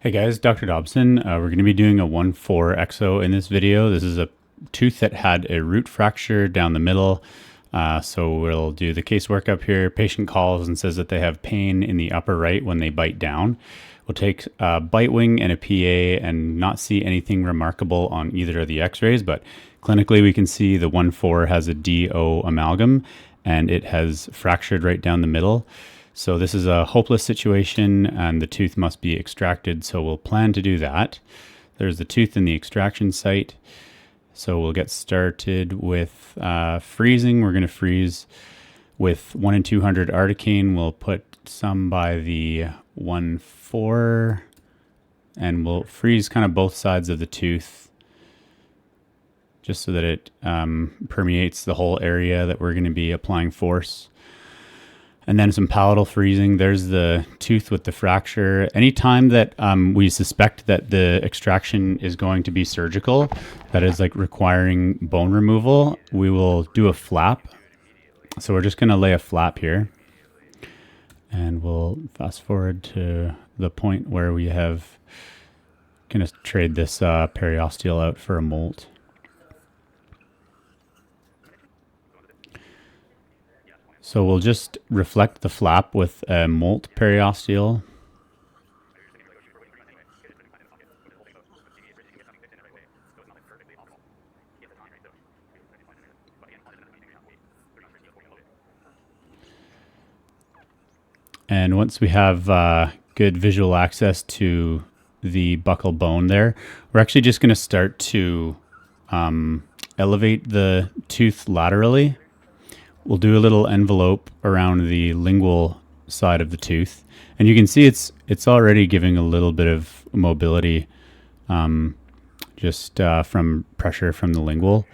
Hey guys, Dr. Dobson. We're going to be doing a 1-4 exo in this video. This is a tooth that had a root fracture down the middle. So we'll do the case workup here. Patient calls and says that they have pain in the upper right when they bite down. We'll take a bite wing and a PA and not see anything remarkable on either of the x-rays, but clinically we can see the 1-4 has a DO amalgam and it has fractured right down the middle. So this is a hopeless situation and the tooth must be extracted. So we'll plan to do that. There's the tooth in the extraction site. So we'll get started with freezing. We're going to freeze with 1 in 200 articaine. We'll put some by the 1-4 and we'll freeze kind of both sides of the tooth just so that it permeates the whole area that we're going to be applying force. And then some palatal freezing. There's the tooth with the fracture. Anytime that we suspect that the extraction is going to be surgical, that is like requiring bone removal, we will do a flap. So we're just going to lay a flap here. And we'll fast forward to the point where we have going to trade this periosteal out for a molt. So we'll just reflect the flap with a molt periosteal. And once we have good visual access to the buccal bone there, we're actually just going to start to elevate the tooth laterally. We'll do a little envelope around the lingual side of the tooth. And you can see it's already giving a little bit of mobility just from pressure from the lingual.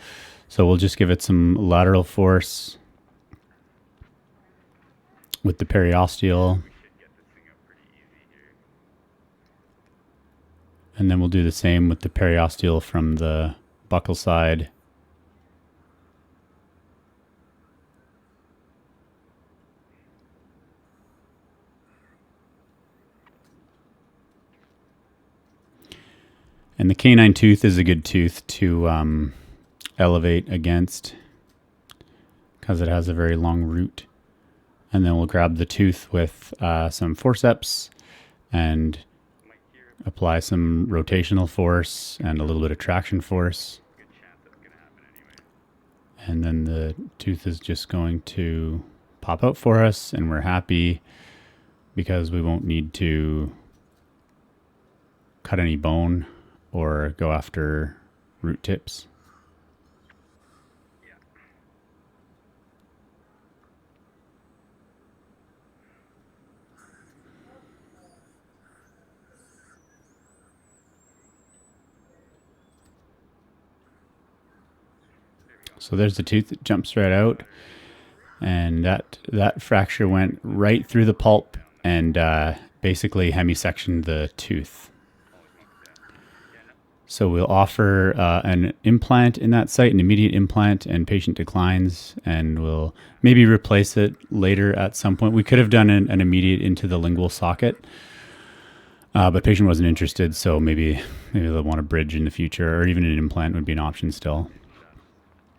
So we'll just give it some lateral force with the periosteal. And then we'll do the same with the periosteal from the buccal side. And the canine tooth is a good tooth to elevate against because it has a very long root. And then we'll grab the tooth with some forceps and apply some rotational force and a little bit of traction force. And then the tooth is just going to pop out for us, and we're happy because we won't need to cut any bone or go after root tips. So there's the tooth that jumps right out, and that fracture went right through the pulp and basically hemisectioned the tooth. So we'll offer an implant in that site, an immediate implant, and patient declines, and we'll maybe replace it later at some point. We could have done an immediate into the lingual socket, but patient wasn't interested, so maybe they'll want a bridge in the future, or even an implant would be an option still.